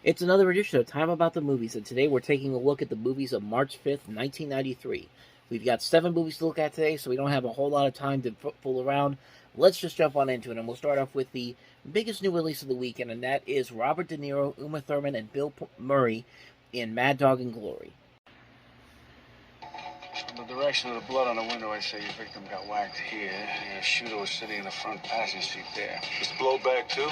It's another edition of Time About the Movies, and today we're taking a look at the movies of March 5th, 1993. We've got 7 movies to look at today, so we don't have a whole lot of time to fool around. Let's just jump on into it, and we'll start off with the biggest new release of the weekend, and that is Robert De Niro, Uma Thurman, and Bill Murray in Mad Dog and Glory. From the direction of the blood on the window, I say your victim got whacked here. Your shooter was sitting in the front passenger seat there. This blowback too?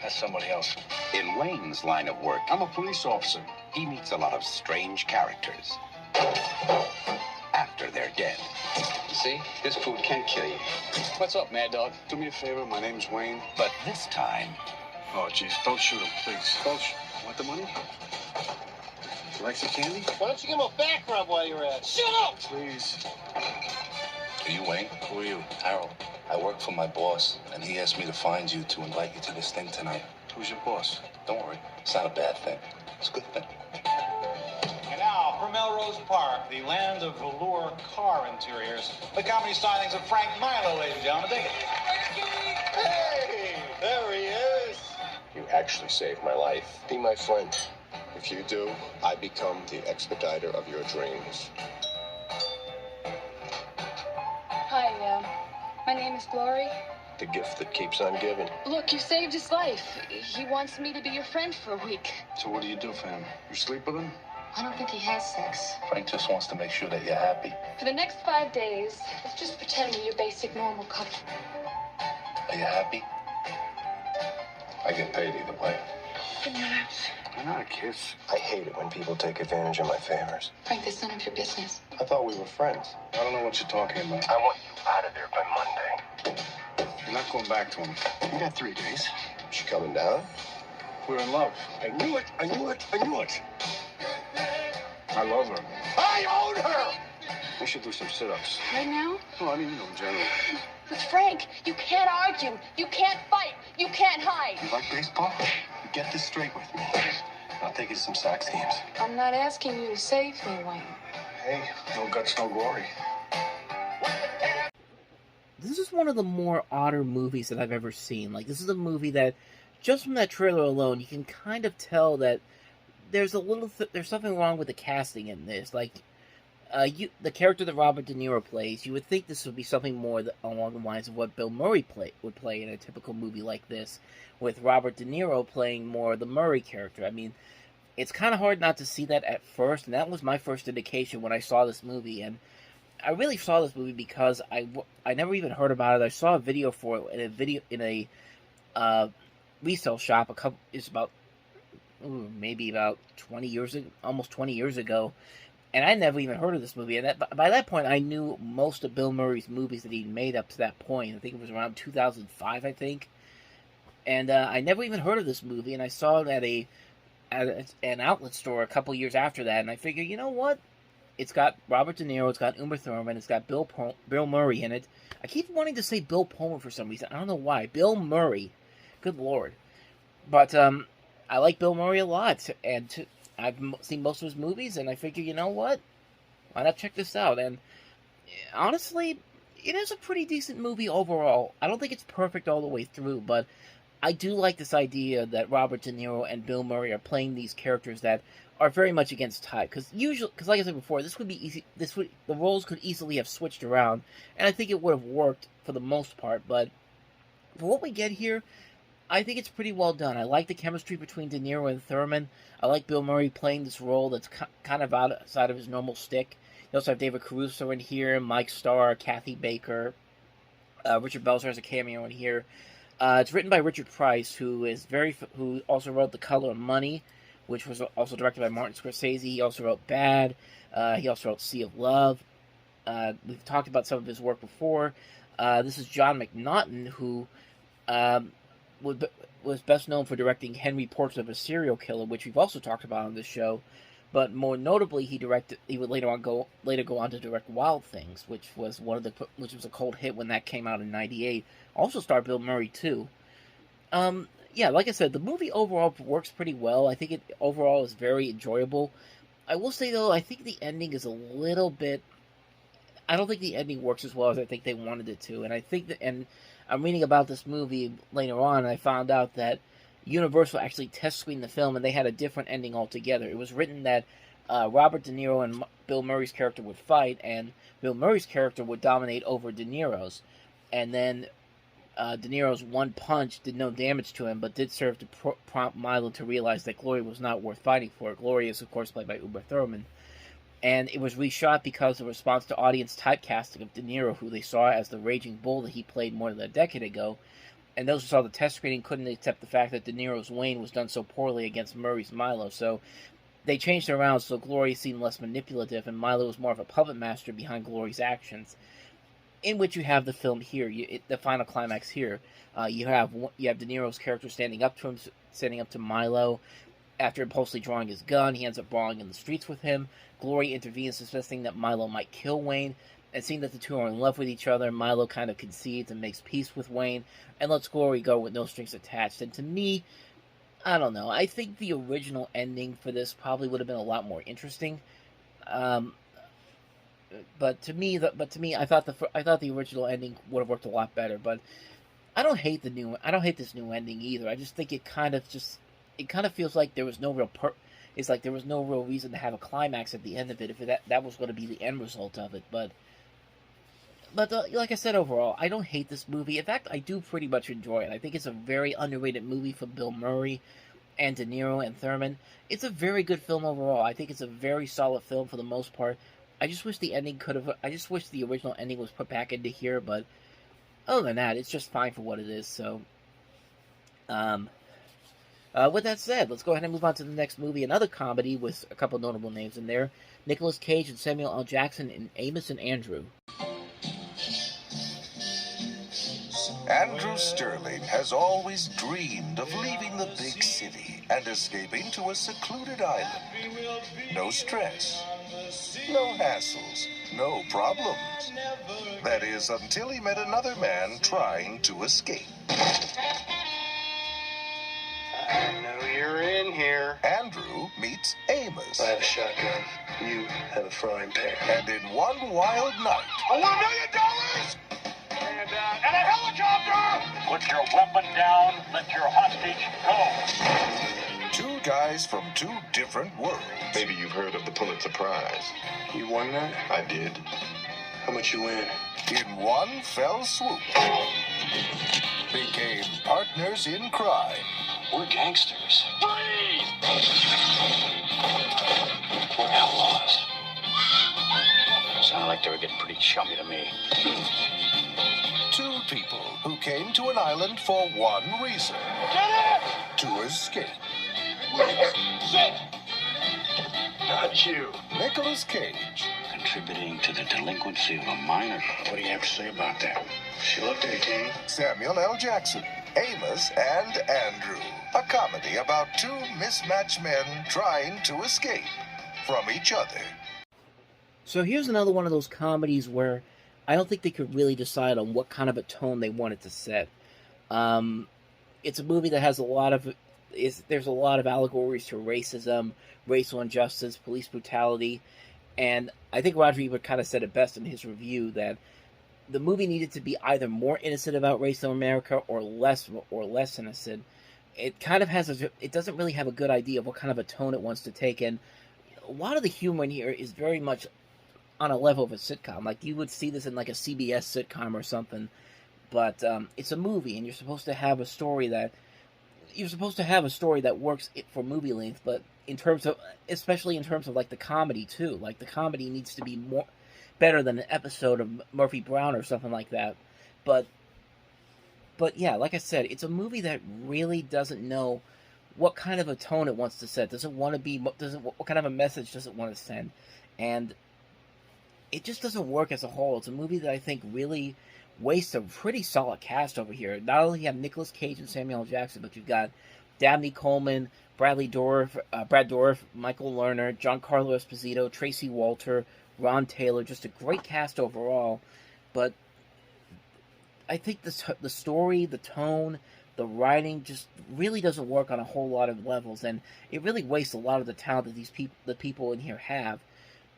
That's somebody else. In Wayne's line of work, I'm a police officer. he meets a lot of strange characters after they're dead. See, this food can kill you. What's up, Mad Dog? Do me a favor, my name's Wayne. But this time, Oh, jeez, don't shoot him, please. Want the money? You like some candy? Why don't you give him a back rub while you're at it? Shut up! Please. Are you Wayne? Who are you? Harold. I work for my boss, and he asked me to find you to invite you to this thing tonight. Who's your boss? Don't worry. It's not a bad thing. It's a good thing. And now, from Melrose Park, the land of velour car interiors, the comedy stylings of Frank Milo, ladies and gentlemen. Take it. Hey, there he is. You actually saved my life. Be my friend. If you do, I become the expediter of your dreams. Hi, my name is Glory. The gift that keeps on giving. Look, you saved his life. He wants me to be your friend for a week. So what do you do for him? You sleep with him? I don't think he has sex. Frank just wants to make sure that you're happy. For the next 5 days, let's just pretend we're your basic normal couple. Are you happy? I get paid either way. Good night. Not a kiss. I hate it when people take advantage of my favors. Frank, that's none of your business. I thought we were friends. I don't know what you're talking about. I want you out of there by Monday. You're not going back to him. You got 3 days. She coming down? We're in love. I knew it. I knew it. I knew it. I love her. I own her! We should do some sit-ups. Right now? No, I mean, in general. With Frank, you can't argue. You can't fight. You can't hide. You like baseball? You get this straight with me. I'll take you to some Sox games. I'm not asking you to save me, Wayne. Hey, no guts, no glory. This is one of the more odder movies that I've ever seen. Like, this is a movie that, just from that trailer alone, you can kind of tell that there's there's something wrong with the casting in this. Like, the character that Robert De Niro plays, you would think this would be something more along the lines of what Bill Murray would play in a typical movie like this, with Robert De Niro playing more the Murray character. I mean, it's kind of hard not to see that at first, and that was my first indication when I saw this movie. And I really saw this movie because I never even heard about it. I saw a video for it in a resale shop maybe about 20 years ago, almost 20 years ago, and I never even heard of this movie. And by that point, I knew most of Bill Murray's movies that he'd made up to that point. I think it was around 2005, I think. And I never even heard of this movie, and I saw it at an outlet store a couple years after that, and I figured, you know what? It's got Robert De Niro, it's got Uma Thurman, it's got Bill Murray in it. I keep wanting to say Bill Pullman for some reason. I don't know why. Bill Murray. Good Lord. But I like Bill Murray a lot, and I've seen most of his movies, and I figure, you know what? Why not check this out? And honestly, it is a pretty decent movie overall. I don't think it's perfect all the way through, but I do like this idea that Robert De Niro and Bill Murray are playing these characters that are very much against type. Because like I said before, this would be easy. The roles could easily have switched around, and I think it would have worked for the most part. But for what we get here, I think it's pretty well done. I like the chemistry between De Niro and Thurman. I like Bill Murray playing this role that's kind of outside of his normal stick. You also have David Caruso in here, Mike Starr, Kathy Baker, Richard Belzer has a cameo in here. It's written by Richard Price, who also wrote The Color of Money, which was also directed by Martin Scorsese. He also wrote Bad. He also wrote Sea of Love. We've talked about some of his work before. This is John McNaughton, who was best known for directing Henry Portrait of a Serial Killer, which we've also talked about on this show. But more notably, he would later go on to direct Wild Things, which was a cult hit when that came out in '98. Also starred Bill Murray too. Yeah, like I said, the movie overall works pretty well. I think it overall is very enjoyable. I will say though, I think the ending is a little bit. I don't think the ending works as well as I think they wanted it to, and I think that, and I'm reading about this movie later on, and I found out that Universal actually test screened the film, and they had a different ending altogether. It was written that Robert De Niro and Bill Murray's character would fight, and Bill Murray's character would dominate over De Niro's. And then De Niro's one punch did no damage to him, but did serve to prompt Milo to realize that Gloria was not worth fighting for. Gloria is, of course, played by Uma Thurman. And it was reshot because of response to audience typecasting of De Niro, who they saw as the raging bull that he played more than a decade ago. And those who saw the test screening couldn't accept the fact that De Niro's Wayne was done so poorly against Murray's Milo. So they changed it around so Gloria seemed less manipulative, and Milo was more of a puppet master behind Gloria's actions. In which you have the film here, the final climax here. You have De Niro's character standing up to Milo. After impulsively drawing his gun, he ends up brawling in the streets with him. Gloria intervenes, suspecting that Milo might kill Wayne, and seeing that the two are in love with each other, Milo kind of concedes and makes peace with Wayne, and lets Gloria go with no strings attached. And to me, I don't know. I think the original ending for this probably would have been a lot more interesting. But to me, I thought the original ending would have worked a lot better. But I don't hate this new ending either. I just think it kind of feels like there was no real it's like there was no real reason to have a climax at the end of it if that was going to be the end result of it. But like I said, overall, I don't hate this movie. In fact, I do pretty much enjoy it. I think it's a very underrated movie from Bill Murray and De Niro and Thurman. It's a very good film overall. I think it's a very solid film for the most part. I just wish the original ending was put back into here, but other than that, it's just fine for what it is. So, with that said, let's go ahead and move on to the next movie, another comedy with a couple notable names in there. Nicolas Cage and Samuel L. Jackson in Amos and Andrew. Andrew Sterling has always dreamed of leaving the big city and escaping to a secluded island. No stress, no hassles, no problems. That is, until he met another man trying to escape. I know you're in here. Andrew meets Amos. I have a shotgun. You have a frying pan. And in one wild night... $1 million! And a helicopter! Put your weapon down. Let your hostage go. Two guys from two different worlds. Maybe you've heard of the Pulitzer Prize. You won that? I did. How much you win? In one fell swoop, became partners in crime. We're gangsters. Freeze! We're outlaws. Sounded like they were getting pretty chummy to me. Two people who came to an island for one reason. To escape. Not you. Nicolas Cage. Contributing to the delinquency of a minor. What do you have to say about that? She looked 18. Samuel L. Jackson. Amos and Andrew. A comedy about two mismatched men trying to escape from each other. So here's another one of those comedies where I don't think they could really decide on what kind of a tone they wanted to set. It's a movie that has there's a lot of allegories to racism, racial injustice, police brutality, and I think Roger Ebert kind of said it best in his review that the movie needed to be either more innocent about race in America or less innocent. It kind of it doesn't really have a good idea of what kind of a tone it wants to take, and a lot of the humor in here is very much on a level of a sitcom. Like, you would see this in like a CBS sitcom or something, but it's a movie, and you're supposed to have a story that works for movie length, but especially in terms of like the comedy too. Like, the comedy needs to be better than an episode of Murphy Brown or something like that. But yeah, like I said, it's a movie that really doesn't know what kind of a tone it wants to set. What kind of a message does it want to send? And it just doesn't work as a whole. It's a movie that I think really wastes a pretty solid cast over here. Not only have Nicolas Cage and Samuel L. Jackson, but you've got Dabney Coleman, Brad Dourif, Michael Lerner, Giancarlo Esposito, Tracy Walter, Ron Taylor. Just a great cast overall. But I think the story, the tone, the writing just really doesn't work on a whole lot of levels, and it really wastes a lot of the talent that the people in here have.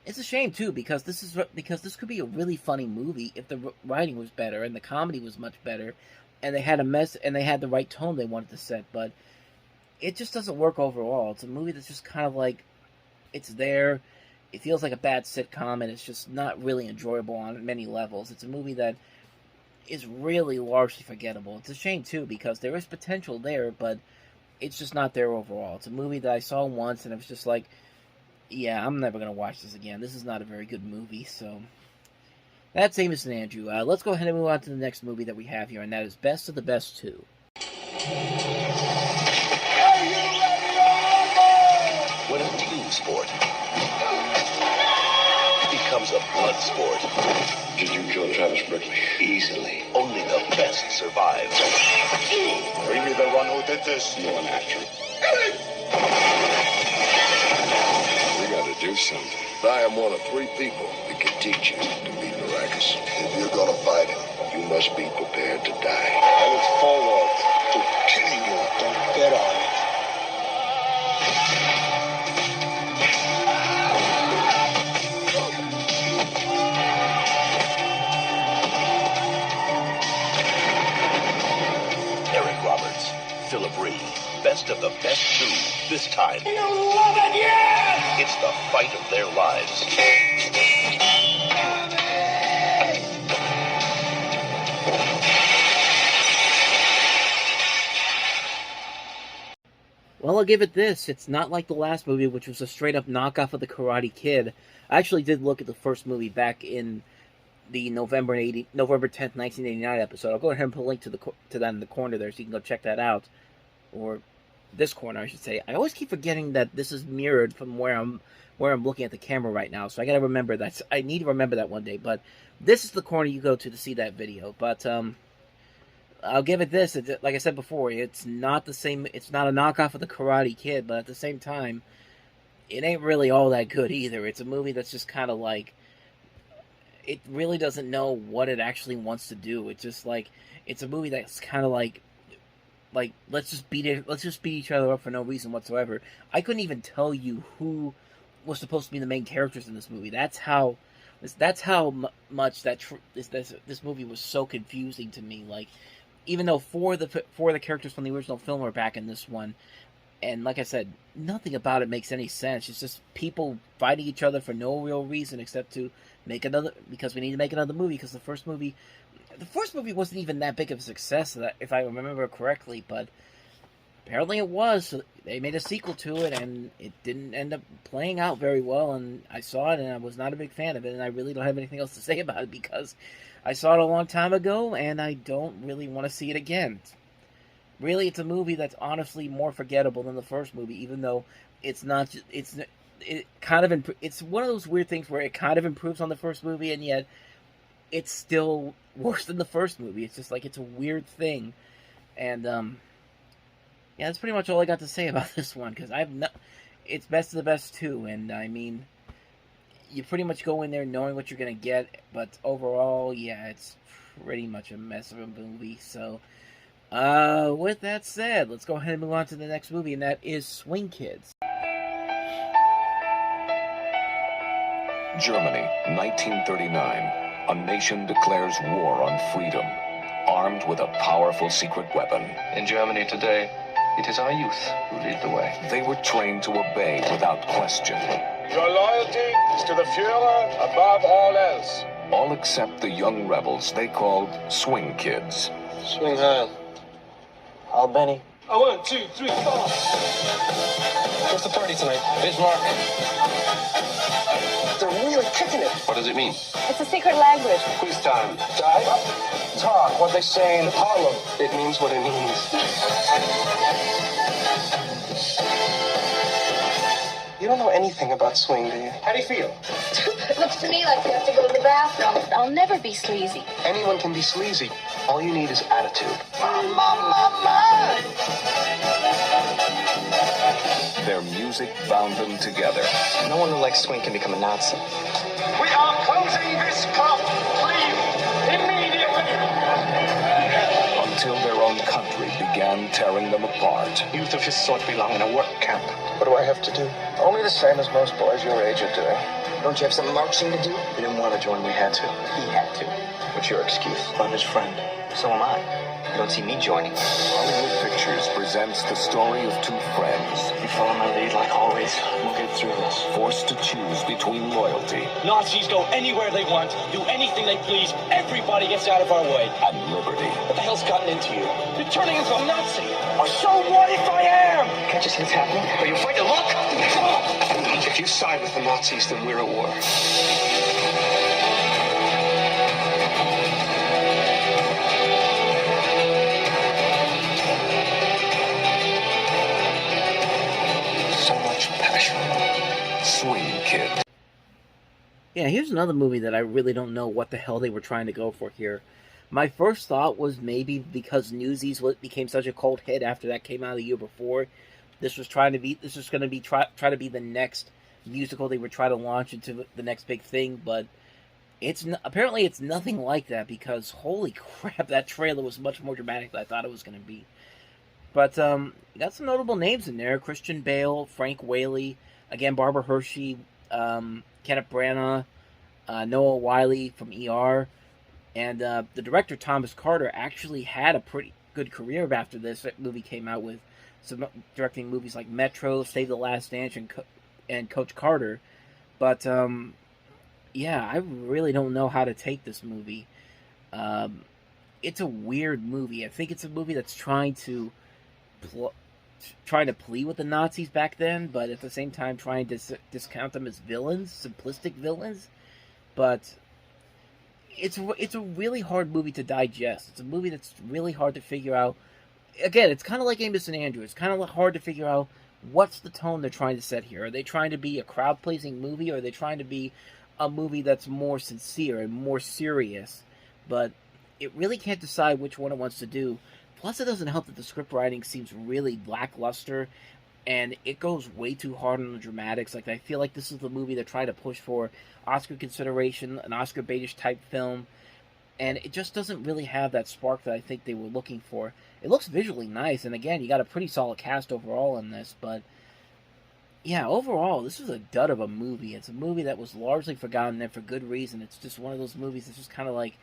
It's a shame too, because this could be a really funny movie if the writing was better and the comedy was much better, and they had the right tone they wanted to set. But it just doesn't work overall. It's a movie that's just kind of like, it's there. It feels like a bad sitcom, and it's just not really enjoyable on many levels. It's a movie that is really largely forgettable. It's a shame, too, because there is potential there, but it's just not there overall. It's a movie that I saw once, and it was just like, yeah, I'm never going to watch this again. This is not a very good movie, so that's Amos and Andrew. Let's go ahead and move on to the next movie that we have here, and that is Best of the Best 2. When a team sport becomes a blood sport, Did you kill Travis Brickley? easily, only the best survive. Bring me the one who did this. You're an actor. We gotta do something. I am one of 3 people that can teach you to beat Maracas. If you're gonna fight him, you must be prepared to die. I look forward to killing you. Don't bet on it. Philip Reed, Best of the Best 2, this time. You love it, yes! It's the fight of their lives. Well, I'll give it this. It's not like the last movie, which was a straight-up knockoff of The Karate Kid. I actually did look at the first movie back in the November 10th, 1989 episode. I'll go ahead and put a link to that in the corner there, so you can go check that out. Or this corner, I should say. I always keep forgetting that this is mirrored from where I'm looking at the camera right now, so I gotta remember that. I need to remember that one day. But this is the corner you go to see that video. But I'll give it this. Like I said before, it's not the same. It's not a knockoff of The Karate Kid, but at the same time, it ain't really all that good either. It's a movie that's just kind of like, it really doesn't know what it actually wants to do. It's just like, it's a movie that's kind of like let's just beat each other up for no reason whatsoever. I couldn't even tell you who was supposed to be the main characters in this movie. That's how much this movie was so confusing to me. Like, even though four of the characters from the original film are back in this one, and like I said, nothing about it makes any sense. It's just people fighting each other for no real reason except to make another, because we need to make another movie, because the first movie wasn't even that big of a success, if I remember correctly, but apparently it was. So they made a sequel to it, and it didn't end up playing out very well, and I saw it, and I was not a big fan of it, and I really don't have anything else to say about it, because I saw it a long time ago, and I don't really want to see it again. Really, it's a movie that's honestly more forgettable than the first movie, even though it's not. It's one of those weird things where it kind of improves on the first movie, and yet it's still worse than the first movie. It's just like, it's a weird thing, and yeah, that's pretty much all I got to say about this one, because it's Best of the Best 2, and I mean, you pretty much go in there knowing what you're gonna get, but overall, yeah, it's pretty much a mess of a movie. So with that said, let's go ahead and move on to the next movie, and that is Swing Kids. Germany, 1939. A nation declares war on freedom, armed with a powerful secret weapon. In Germany today, it is our youth who lead the way. They were trained to obey without question. Your loyalty is to the Führer above all else. All except the young rebels they called Swing Kids. Swing Heil. Al Benny. 1, 2, 3, 4. What's the party tonight? Bismarck. They're really kicking it. What does it mean? It's a secret language. Quiz time. Talk, what they say in Harlem. It means what it means. You don't know anything about swing, do you? How do you feel? It looks to me like you have to go to the bathroom. I'll never be sleazy. Anyone can be sleazy. All you need is attitude. Their music bound them together. No one who likes swing can become a Nazi. We are closing this club. Leave immediately. Until their own country began tearing them apart. Youth of his sort belong in a work camp. What do I have to do? Only the same as most boys your age are doing. Don't you have some marching to do? We didn't want to join, we had to. He had to. What's your excuse? I'm his friend. So am I. don't see me joining. Hollywood Pictures presents the story of two friends. You follow my lead like always. We'll get through this. Forced to choose between loyalty Nazis go anywhere they want, do anything they please. Everybody gets out of our way. and liberty. What the hell's gotten into you? You're turning into a Nazi. Or so what if I am? Can't you see what's happening? Are you afraid to look? If you side with the Nazis, then we're at war. So much passion. Swing Kid. Yeah, here's another movie that I really don't know what the hell they were trying to go for here. My first thought was maybe because Newsies became such a cult hit after that came out the year before, this was going to be try to be the next musical they would try to launch into the next big thing, but apparently it's nothing like that, because holy crap, that trailer was much more dramatic than I thought it was going to be. But you got some notable names in there: Christian Bale, Frank Whaley, again Barbara Hershey, Kenneth Branagh, Noah Wiley from ER, and the director Thomas Carter actually had a pretty good career after this movie came out, with some directing movies like Metro, Save the Last Dance, and Coach Carter. But yeah, I really don't know how to take this movie. It's a weird movie. I think it's a movie that's trying to plead with the Nazis back then, but at the same time trying to discount them as villains, simplistic villains. But it's a really hard movie to digest. It's a movie that's really hard to figure out. Again, it's kind of like Amos and Andrew. It's kind of hard to figure out what's the tone they're trying to set here. Are they trying to be a crowd-pleasing movie, or are they trying to be a movie that's more sincere and more serious? But it really can't decide which one it wants to do. Plus, it doesn't help that the script writing seems really lackluster, and it goes way too hard on the dramatics. Like, I feel like this is the movie they're trying to push for Oscar consideration, an Oscar baitish type film, and it just doesn't really have that spark that I think they were looking for. It looks visually nice, and again, you got a pretty solid cast overall in this, but yeah, overall, this is a dud of a movie. It's a movie that was largely forgotten, and for good reason. It's just one of those movies that's just kind of like,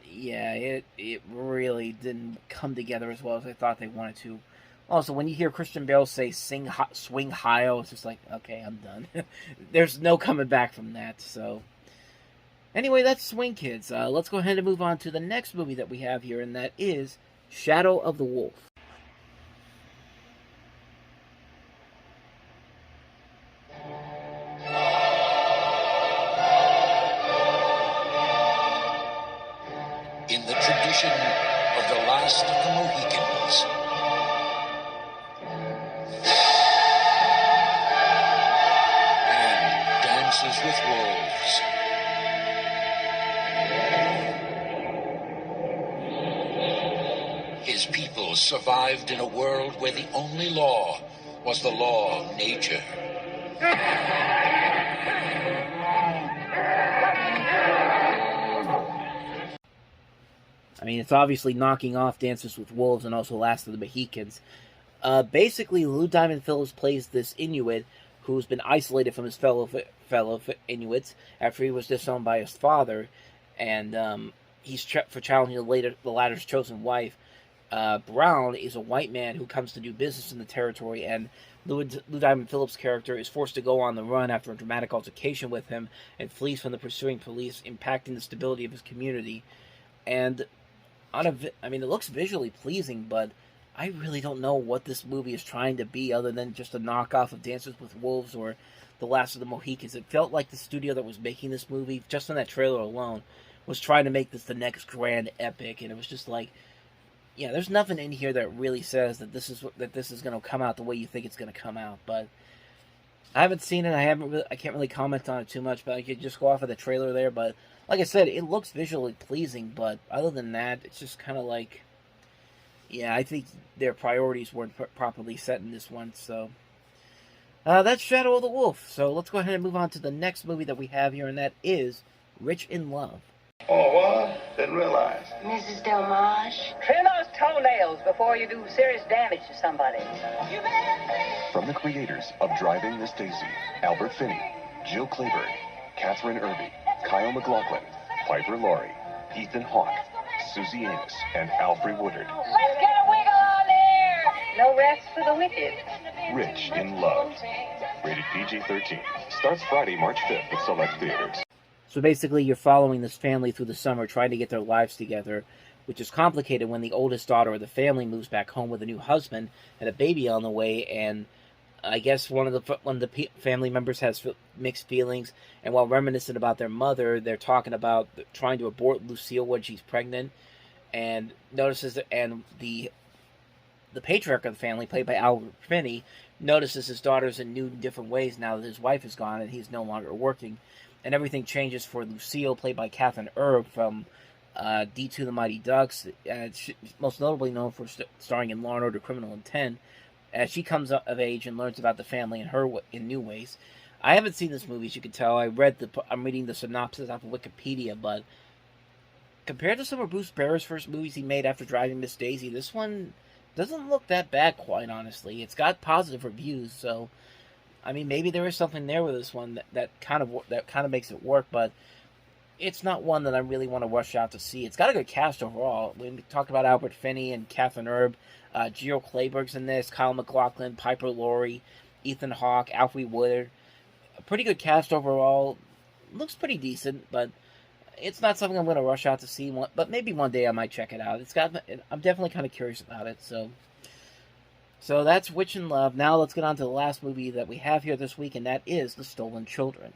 yeah, it really didn't come together as well as I thought they wanted to. Also, when you hear Christian Bale say swing high, it's just like, okay, I'm done. There's no coming back from that, so. Anyway, that's Swing Kids. Let's go ahead and move on to the next movie that we have here, and that is Shadow of the Wolf. In the tradition of the last of the Mohicans, and Dances with Wolves. His people survived in a world where the only law was the law of nature. I mean, it's obviously knocking off Dances with Wolves and also Last of the Mohicans. Basically, Lou Diamond Phillips plays this Inuit who's been isolated from his fellow Inuits after he was disowned by his father, and he's for challenging the latter's chosen wife. Brown is a white man who comes to do business in the territory, and Lou Diamond Phillips' character is forced to go on the run after a dramatic altercation with him and flees from the pursuing police, impacting the stability of his community. And it looks visually pleasing, but I really don't know what this movie is trying to be other than just a knockoff of Dances with Wolves or The Last of the Mohicans. It felt like the studio that was making this movie, just on that trailer alone, was trying to make this the next grand epic, and it was just like, yeah, there's nothing in here that really says that this is going to come out the way you think it's going to come out. But I haven't seen it. I can't really comment on it too much, but I could just go off of the trailer there. But like I said, it looks visually pleasing, but other than that, it's just kind of like, yeah, I think their priorities weren't properly set in this one. So that's Shadow of the Wolf. So let's go ahead and move on to the next movie that we have here, and that is Rich in Love. Oh, what? Didn't realize. Mrs. Delmarge? Trim those toenails before you do serious damage to somebody. From the creators of Driving Miss Daisy, Albert Finney, Jill Clayburgh, Catherine Irby, Kyle MacLachlan, Piper Laurie, Ethan Hawke, Susie Amos and Alfre Woodard. Let's get a wiggle on there! No rest for the wicked. Rich in Love. Rated PG-13. Starts Friday, March 5th at select theaters. So basically, you're following this family through the summer, trying to get their lives together, which is complicated when the oldest daughter of the family moves back home with a new husband and a baby on the way, and I guess one of the family members has mixed feelings, and while reminiscent about their mother, they're talking about trying to abort Lucille when she's pregnant, and notices that, and the patriarch of the family, played by Albert Finney, notices his daughter's in new, different ways now that his wife is gone and he's no longer working, and everything changes for Lucille, played by Catherine Erb from D2 The Mighty Ducks, most notably known for starring in Law and Order: Criminal Intent. As she comes of age and learns about the family in new ways. I haven't seen this movie, as you can tell. I'm reading the synopsis off of Wikipedia, but compared to some of Bruce Barre's first movies he made after Driving Miss Daisy, this one doesn't look that bad, quite honestly. It's got positive reviews, so I mean, maybe there is something there with this one that kind of makes it work, but it's not one that I really want to rush out to see. It's got a good cast overall. We talked about Albert Finney and Catherine Erb. Geo Clayburgh's in this, Kyle MacLachlan, Piper Laurie, Ethan Hawke, Alfre Woodard. A pretty good cast overall. Looks pretty decent, but it's not something I'm going to rush out to see. But maybe one day I might check it out. I'm definitely kind of curious about it. So that's Witch in Love. Now let's get on to the last movie that we have here this week, and that is The Stolen Children.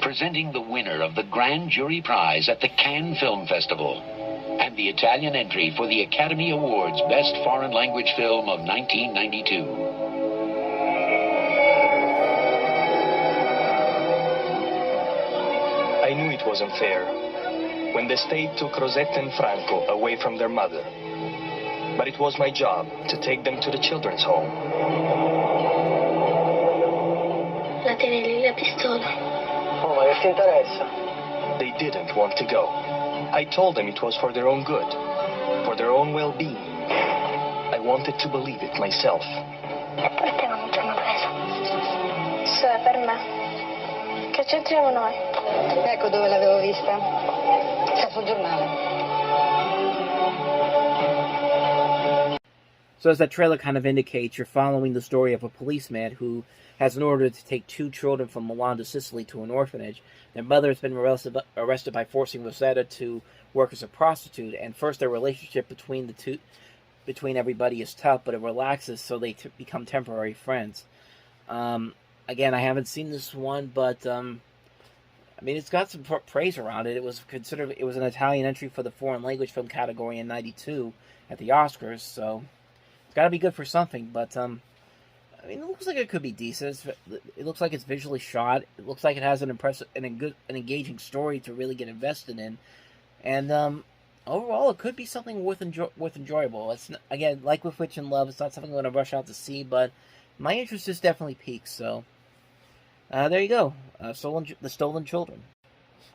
Presenting the winner of the Grand Jury Prize at the Cannes Film Festival, and the Italian entry for the Academy Awards Best Foreign Language Film of 1992. I knew it was unfair when the state took Rosetta and Franco away from their mother. But it was my job to take them to the children's home. La tieni lì la pistola. Oh, ma che ti interessa? They didn't want to go. I told them it was for their own good, for their own well-being. I wanted to believe it myself. Perché non ci hanno preso? Se è per me. Che c'entriamo noi? Ecco dove l'avevo vista. Sta sul giornale. So as that trailer kind of indicates, you're following the story of a policeman who has an order to take 2 children from Milan to Sicily to an orphanage. Their mother has been arrested by forcing Rosetta to work as a prostitute, and first their relationship between everybody is tough, but it relaxes, so they become temporary friends. Again, I haven't seen this one, but I mean, it's got some praise around it. It was an Italian entry for the foreign language film category in '92 at the Oscars, so it's got to be good for something. But I mean, it looks like it could be decent. It looks like it's visually shot. It looks like it has an impressive and an engaging story to really get invested in. And overall, it could be something worth enjoyable. It's again, like with Witch in Love, it's not something I'm going to rush out to see, but my interest is definitely piqued. So there you go, The Stolen Children.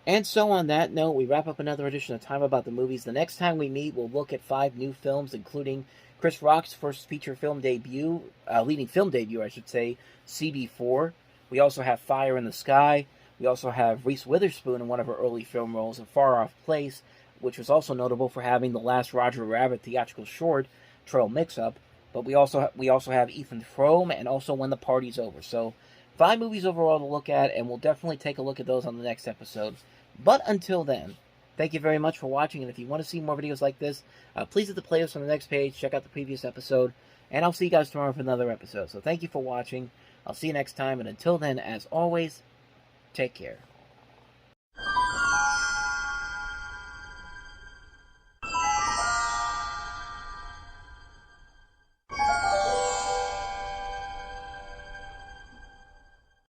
And so on that note, we wrap up another edition of Time About the Movies. The next time we meet, we'll look at 5 new films, including Chris Rock's first feature film debut, leading film debut, I should say, CB4. We also have Fire in the Sky. We also have Reese Witherspoon in one of her early film roles, A Far Off Place, which was also notable for having the last Roger Rabbit theatrical short, Trail Mix-Up. But we also have Ethan Frome and also When the Party's Over. So 5 movies overall to look at, and we'll definitely take a look at those on the next episode. But until then, thank you very much for watching, and if you want to see more videos like this, please hit the playlist on the next page, check out the previous episode, and I'll see you guys tomorrow for another episode. So thank you for watching, I'll see you next time, and until then, as always, take care.